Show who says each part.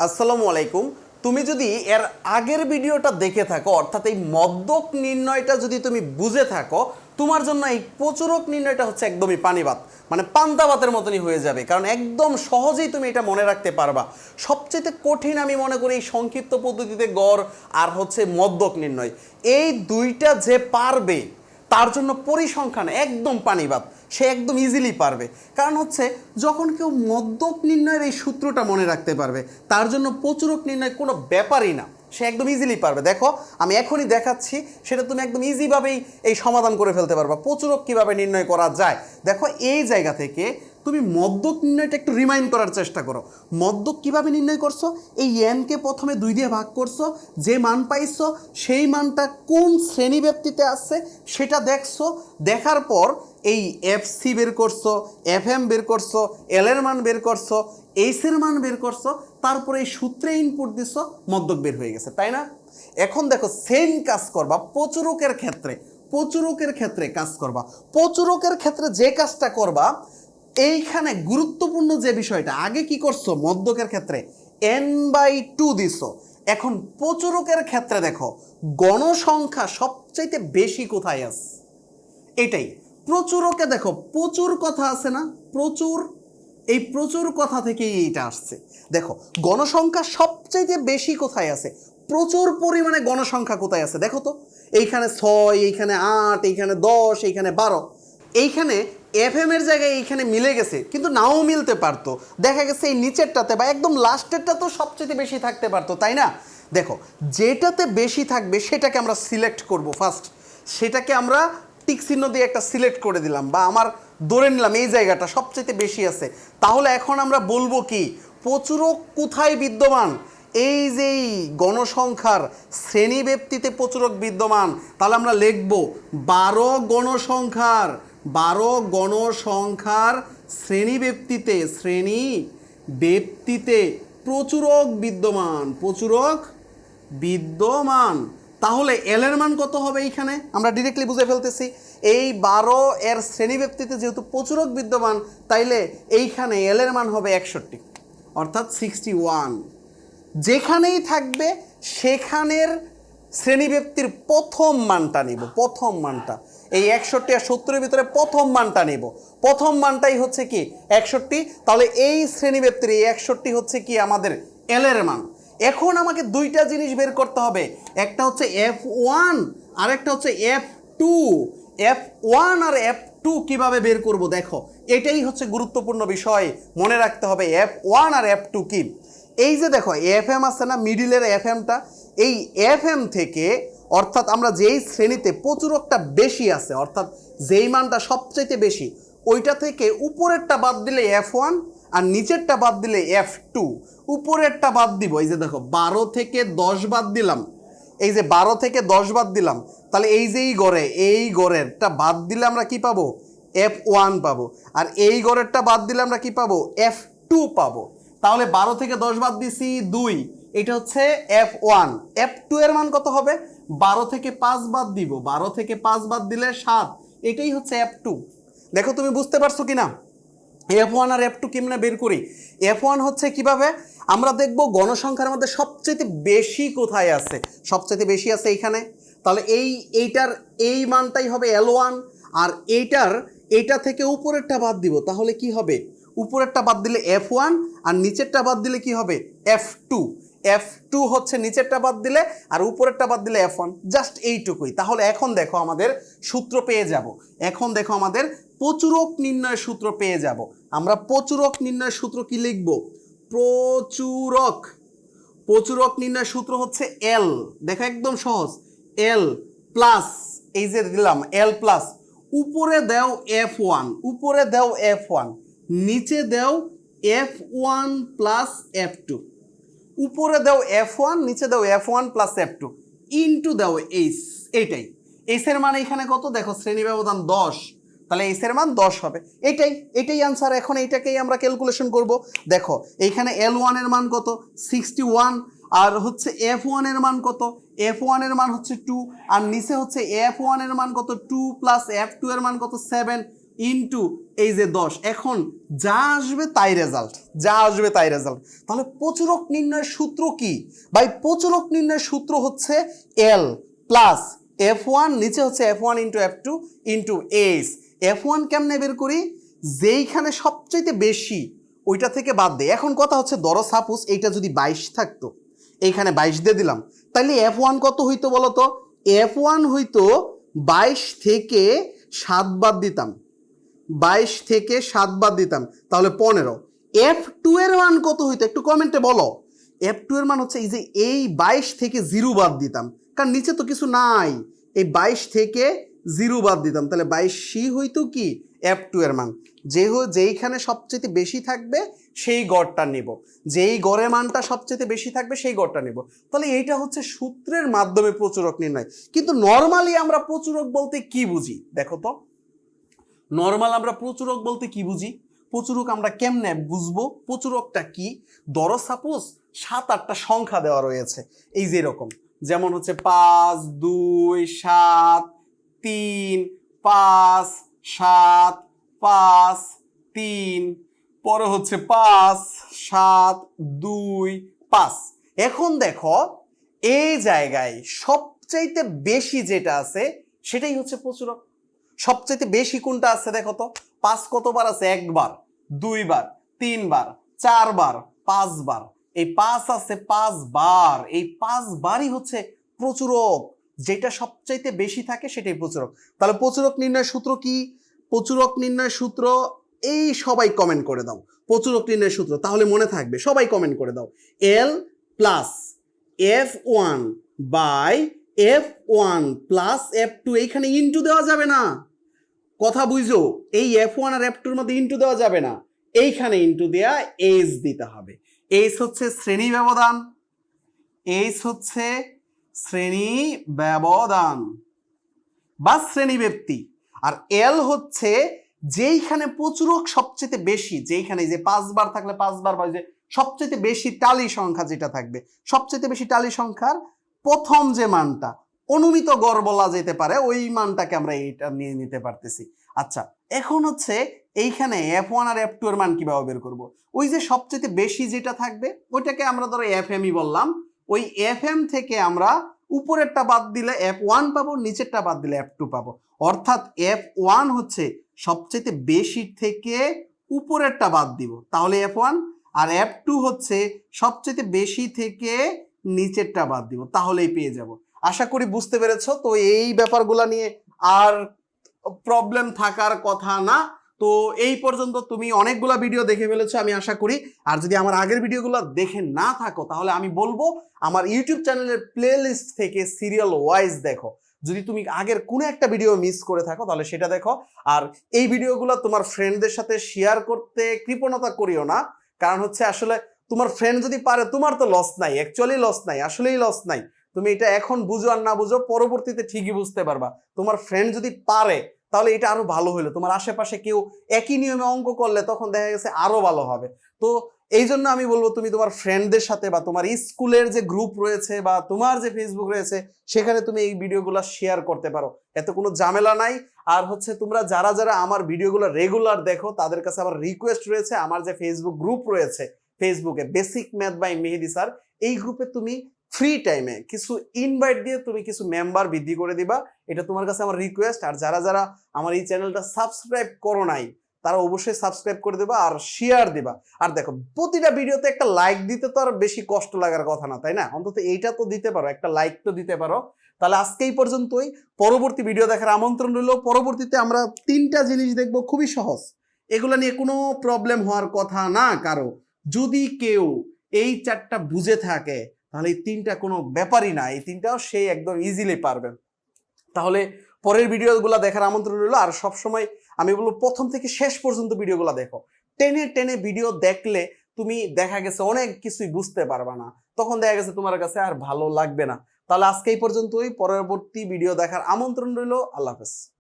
Speaker 1: আসসালামু আলাইকুম। তুমি যদি এর আগের ভিডিওটা দেখে থাকো, অর্থাৎ এই মদ্যক নির্ণয়টা যদি তুমি বুঝে থাকো, তোমার জন্য এই প্রচুরক নির্ণয়টা হচ্ছে একদমই পানিবাত, মানে পান্তা ভাতের মতনই হয়ে যাবে, কারণ একদম সহজেই তুমি এটা মনে রাখতে পারবা। সবচেয়ে কঠিন আমি মনে করি এই সংক্ষিপ্ত পদ্ধতিতে গড় আর হচ্ছে মদ্যক নির্ণয়, এই দুইটা যে পারবে তার জন্য পরিসংখ্যান একদম পানিবাত, সে একদম ইজিলি পারবে। কারণ হচ্ছে যখন কেউ মদ্যক নির্ণয়ের এই সূত্রটা মনে রাখতে পারবে, তার জন্য প্রচুরক নির্ণয় কোনো ব্যাপারই না, সে একদম ইজিলি পারবে। দেখো আমি এখনই দেখাচ্ছি, সেটা তুমি একদম ইজিভাবেই এই সমাধান করে ফেলতে পারবা। প্রচুরক কীভাবে নির্ণয় করা যায় দেখো, এই জায়গা থেকে তুমি মদ্যক নির্ণয়টা একটু রিমাইন্ড করার চেষ্টা করো। মদ্যক কীভাবে নির্ণয় করছো? এই এনকে প্রথমে 2 দিয়ে ভাগ করছো, যে মান পাইছো সেই মানটা কোন শ্রেণীব্যাপ্তিতে আসছে সেটা দেখছো, দেখার পর এই এফসি বের করছো, এফএম বের করছো, এল এর মান বের করছো, এইচ এর মান বের করছো, তারপরে এই সূত্রে ইনপুট দিছো, মদ্যক বের হয়ে গেছে, তাই না? এখন দেখো সেম কাজ করবা প্রচুরকের ক্ষেত্রে। প্রচুরকের ক্ষেত্রে কাজ করবা, প্রচুরকের ক্ষেত্রে যে কাজটা করবা, এইখানে গুরুত্বপূর্ণ যে বিষয়টা, আগে কি করছো মদ্যকের ক্ষেত্রে n/2 দিছো। এখন প্রচুরকের ক্ষেত্রে দেখো গণসংখ্যা সবচাইতে বেশি কোথায় আছে, এটাই। প্রচুরকে দেখো প্রচুর কথা আছে না, প্রচুর, এই প্রচুর কথা থেকেই এইটা আসছে। দেখো গণসংখ্যা সবচাইতে বেশি কোথায় আছে, প্রচুর পরিমাণে গণসংখ্যা কোথায় আছে দেখো তো। এইখানে 6, এইখানে 8, এইখানে 10, এইখানে 12, এইখানে এফএম এর জায়গায় এইখানে মিলে গেছে, কিন্তু নাও মিলতে পারতো। দেখা গেছে এই নিচেরটাতে বা একদম লাস্টেরটা তো সবচেয়ে বেশি থাকতে পারতো, তাই না? দেখো যেটাতে বেশি থাকবে সেটাকে আমরা সিলেক্ট করব ফার্স্ট, সেটাকে আমরা টিক চিহ্ন দিয়ে একটা সিলেক্ট করে দিলাম, বা আমার ধরে নিলাম এই জায়গাটা সবচেয়ে বেশি আছে। তাহলে এখন আমরা বলবো কি প্রচুরক কোথায় বিদ্যমান? এই যে গণসংখ্যার শ্রেণীব্যাপ্তিতে প্রচুরক বিদ্যমান। তাহলে আমরা লিখব 12 গণসংখ্যার শ্রেণীব্যাপ্তিতে প্রচুরক বিদ্যমান। তাহলে এল এর মান কত হবে? এইখানে আমরা ডিরেক্টলি বুঝে ফেলতেছি, এই 12 এর শ্রেণীব্যাপ্তিতে যেহেতু প্রচুরক বিদ্যমান, তাইলে এইখানে এল এর মান হবে 61, অর্থাৎ 61। যেখানেই থাকবে সেখানের শ্রেণীব্যাপ্তির প্রথম মানটা নিব, প্রথম মানটা। এই 61 আর 70-এর ভিতরে প্রথম মানটা নিব, প্রথম মানটাই হচ্ছে কি 61। তাহলে এই শ্রেণীব্যাপ্তির এই 61 হচ্ছে কি আমাদের এল এর মান। এখন আমাকে দুইটা জিনিস বের করতে হবে, একটা হচ্ছে F1 আর একটা হচ্ছে F2। F1 আর F2 কিভাবে বের করব দেখো, এটাই হচ্ছে গুরুত্বপূর্ণ বিষয়, মনে রাখতে হবে F1 আর F2 কি। এই যে দেখো এফএম আছে না, মিডিলের এফএমটা, এই এফএম থেকে, অর্থাৎ আমরা যেই শ্রেণীতে প্রচুরকটা বেশি আছে, অর্থাৎ যেই মানটা সবচাইতে বেশি, ওইটা থেকে উপরেরটা বাদ দিলে F1 আর নিচেরটা বাদ দিলে F2। উপরেরটা বাদ দিব, এই যে দেখো 12 থেকে 10 বাদ দিলাম, এই যে 12 থেকে 10 বাদ দিলাম, তাহলে এই যে এই গড়েরটা বাদ দিলে আমরা কি পাবো? F1 পাবো। আর এই গড়েরটা বাদ দিলে আমরা কি পাবো? F2 পাবো। তাহলে 12 থেকে 10 বাদ দিছি 2, এটা হচ্ছে F1। F2 এর মান কত হবে? 12 থেকে 5 বাদ দিব, 12 থেকে 5 বাদ দিলে 7, এটাই হচ্ছে F2। দেখো তুমি বুঝতে পারছো কিনা F1 আর F2 কেমনে বের করি? F1 হচ্ছে কিভাবে, আমরা দেখব গণসংখ্যার মধ্যে সবচেয়ে বেশি কোথায় আছে, সবচেয়ে বেশি আছে এইখানে। তাহলে এইটার এই মানটাই হবে L1, আর এইটা থেকে উপরেরটা বাদ দিব, তাহলে কি হবে? উপরেরটা বাদ দিলে F1 আর নিচেরটা বাদ দিলে কি হবে? F2। F2 হচ্ছে নিচেরটা বাদ দিলে, আর উপরেরটা বাদ দিলে F1, জাস্ট এইটুকুই। তাহলে এখন দেখো আমাদের সূত্র পেয়ে যাব, এখন দেখো আমাদের প্রচুরক নির্ণয়ের সূত্র পেয়ে যাব। আমরা প্রচুরক নির্ণয়ের সূত্র কি লিখব? প্রচুরক নির্ণয়ের সূত্র হচ্ছে L। দেখো একদম সহজ, L প্লাস, এই যে দিলাম L প্লাস, উপরে দাও F1, নিচে দাও F1 প্লাস F2। উপরে দাও F1, নিচে দাও F1 প্লাস F2, ইনটু দাও এইচ। এইটাই এইচ এর মান এখানে কত দেখো, শ্রেণী ব্যবধান 10, তাহলে এইচ এর মান 10 হবে। এটাই আনসার। এখন এইটাকেই আমরা ক্যালকুলেশন করব। দেখো এইখানে L1 এর মান কত? 61, আর হচ্ছে F1 এর মান কত? F1 এর মান হচ্ছে 2, আর নিচে হচ্ছে F1 এর মান কত? 2 প্লাস F2 এর মান কত? 7। ইন্টু এই যে 10, এখন যা আসবে তাই রেজাল্ট, যা আসবে তাই রেজাল্ট। তাহলে প্রচুরক নির্ণয়ের সূত্র কি ভাই? প্রচুরক নির্ণয়ের সূত্র হচ্ছে এল প্লাস F1, নিচে হচ্ছে F1 into F2 into H. F1 কেমনে বের করি? যেইখানে সবচাইতে বেশি ওইটা থেকে বাদ দেয়। এখন কথা হচ্ছে ধরো সাপোজ এইটা যদি 22 থাকতো, এইখানে 22 দিয়ে দিলাম, তাহলে F1 কত হইতো বলো তো? F1 হইতো 22 থেকে 7 বাদ দিতাম, 22 থেকে 7 বাদ দিতাম, তাহলে 15। F2 এর মান কত হইতো একটু কমেন্টে বলো। F2 এর মান হচ্ছে এই যে এই 22 থেকে 0 বাদ দিতাম, কারণ নিচে তো কিছু নাই, এই 22 থেকে 0 বাদ দিতাম, তাহলে 22C হইতো কি F2 এর মান। যেইখানে সবচেয়ে বেশি থাকবে সেই গড়টা নিব, যেই গড়ের মানটা সবচেয়ে বেশি থাকবে সেই গড়টা নিব। তাহলে এইটা হচ্ছে সূত্রের মাধ্যমে প্রচুরক নির্ণয়। কিন্তু নর্মালি আমরা প্রচুরক বলতে কি বুঝি দেখো তো? নর্মাল আমরা প্রচুরক বলতে কি বুঝি? প্রচুরক আমরা কেমনে বুঝবো প্রচুরকটা কি? ধরো সাপোজ 7-8টা সংখ্যা দেওয়া রয়েছে এই যে এরকম, যেমন হচ্ছে 5, 2, 7, 3, 5, 7, 5, 3, পরে হচ্ছে 5, 7, 2, 5। এখন দেখো এই জায়গায় সবচাইতে বেশি যেটা আছে সেটাই হচ্ছে প্রচুরক। সবচাইতে বেশি কোনটা আছে দেখো তো? 5 কতবার আছে? 1 বার, 2 বার, 3 বার, 4 বার, 5 বার। এই 5 আছে 5 বার, এই 5 বারই হচ্ছে প্রচুরক। যেটা সবচাইতে বেশি থাকে সেটাই প্রচুরক। তাহলে প্রচুরক নির্ণয়ের সূত্র কি? প্রচুরক নির্ণয়ের সূত্র এই সবাই কমেন্ট করে দাও। প্রচুরক নির্ণয়ের সূত্র তাহলে মনে থাকবে, সবাই কমেন্ট করে দাও। L plus F1 by F1 plus F2, এইখানে ইন্টু দেওয়া যাবে না, কথা বুঝো? এই F1 আর F2 এর মধ্যে ইন্টু দেওয়া যাবে না, এইখানে ইন্টু দেয়া এইচ দিতে হবে। এইচ হচ্ছে শ্রেণী ব্যবধান, এইচ হচ্ছে শ্রেণী ব্যবধান বা শ্রেণী ব্যক্তি, আর এল হচ্ছে যেইখানে প্রচুরক সবচেয়ে বেশি, যেইখানে যে 5 বার থাকলে 5 বার বা যে সবচেয়ে বেশি টালি সংখ্যা যেটা থাকবে, সবচেয়ে বেশি টালি সংখ্যার প্রথম যে মানটা অনুমিত গড় বলা যেতে পারে, ওই মানটাকে আমরা এইটা নিয়ে নিতে পারতেছি। আচ্ছা, এখন হচ্ছে এইখানে F1 আর F2 এর মান কিভাবে বের করব? ওই যে সবচেয়ে বেশি যেটা থাকবে ওইটাকে আমরা ধরো FM-ই বললাম, ওই FM থেকে আমরা উপরেরটা বাদ দিলে F1 পাবো, নিচেরটা বাদ দিলে F2 পাবো। অর্থাৎ F1 হচ্ছে সবচেয়ে বেশি থেকে উপরেরটা বাদ দিব, তাহলে F1, আর F2 হচ্ছে সবচেয়ে বেশি থেকে নিচেরটা বাদ দিব, তাহলেই পেয়ে যাব। আশা করি বুঝতে পেরেছো। তো এই ব্যাপারগুলো নিয়ে আর প্রবলেম থাকার কথা না। তো এই পর্যন্ত তুমি অনেকগুলা ভিডিও দেখে ফেলেছো আমি আশা করি। আর যদি আমার আগের ভিডিওগুলো দেখে না থাকো তাহলে আমি বলবো আমার ইউটিউব চ্যানেলের প্লে লিস্ট থেকে সিরিয়াল ওয়াইজ দেখো। যদি তুমি আগের কোনো একটা ভিডিও মিস করে থাকো তাহলে সেটা দেখো। আর এই ভিডিওগুলো তোমার ফ্রেন্ডদের সাথে শেয়ার করতে কৃপণতা করিও না, কারণ হচ্ছে আসলে তোমার ফ্রেন্ড যদি পারে তোমার তো লস নাই, অ্যাকচুয়ালি লস নাই, আসলেই লস নাই। তুমি এটা এখন বুঝো আর না বুঝো পরবর্তীতে ঠিকই বুঝতে পারবা। তোমার ফ্রেন্ড যদি পারে তাহলে এটা আরো ভালো হলো, তোমার আশেপাশে কেউ একই নিয়মে অঙ্ক করলে তখন দেখা গেছে আরো ভালো হবে। তো এই জন্য আমি বলবো তুমি তোমার ফ্রেন্ডদের সাথে বা তোমার স্কুলের যে গ্রুপ রয়েছে বা তোমার যে ফেসবুক রয়েছে সেখানে তুমি এই ভিডিওগুলো শেয়ার করতে পারো, এতে কোনো ঝামেলা নাই। আর হচ্ছে তোমরা যারা যারা আমার ভিডিওগুলো রেগুলার দেখো তাদের কাছে আমার রিকোয়েস্ট রয়েছে, আমার যে ফেসবুক গ্রুপ রয়েছে ফেসবুকে basic math by Mehedi sir, এই গ্রুপে তুমি ফ্রি টাইমে কিছু ইনভাইট দিয়ে তুমি কিছু মেম্বার বৃদ্ধি করে দিবা, এটা তোমার কাছে আমার রিকোয়েস্ট। আর যারা যারা আমার এই চ্যানেলটা সাবস্ক্রাইব করো নাই তারা অবশ্যই সাবস্ক্রাইব করে দেবা আর শেয়ার দিবা। আর দেখো প্রতিটা ভিডিওতে একটা লাইক দিতে তো আর বেশি কষ্ট লাগার কথা না, তাই না? অন্তত এইটা তো দিতে পারো, একটা লাইক তো দিতে পারো। তাহলে আজকে এই পর্যন্তই, পরবর্তী ভিডিও দেখার আমন্ত্রণ রইল। পরবর্তীতে আমরা 3টা জিনিস দেখবো, খুবই সহজ, এগুলো নিয়ে কোনো প্রবলেম হওয়ার কথা না কারো। যদি কেউ এই 4টা বুঝে থাকে তাহলে এই 3টা কোনো ব্যাপারই না, এই 3টাও সেই একদম ইজিলি পারবেন। তাহলে পরের ভিডিওগুলো দেখার আমন্ত্রণ রইল। আর সবসময় আমি বলবো প্রথম থেকে শেষ পর্যন্ত ভিডিওগুলো দেখো, টেনে টেনে ভিডিও দেখলে তুমি দেখা গেছে অনেক কিছুই বুঝতে পারবা না, তখন দেখা গেছে তোমার কাছে আর ভালো লাগবে না। তাহলে আজকে এই পর্যন্তই, পরবর্তী ভিডিও দেখার আমন্ত্রণ রইল। আল্লাহ হাফেজ।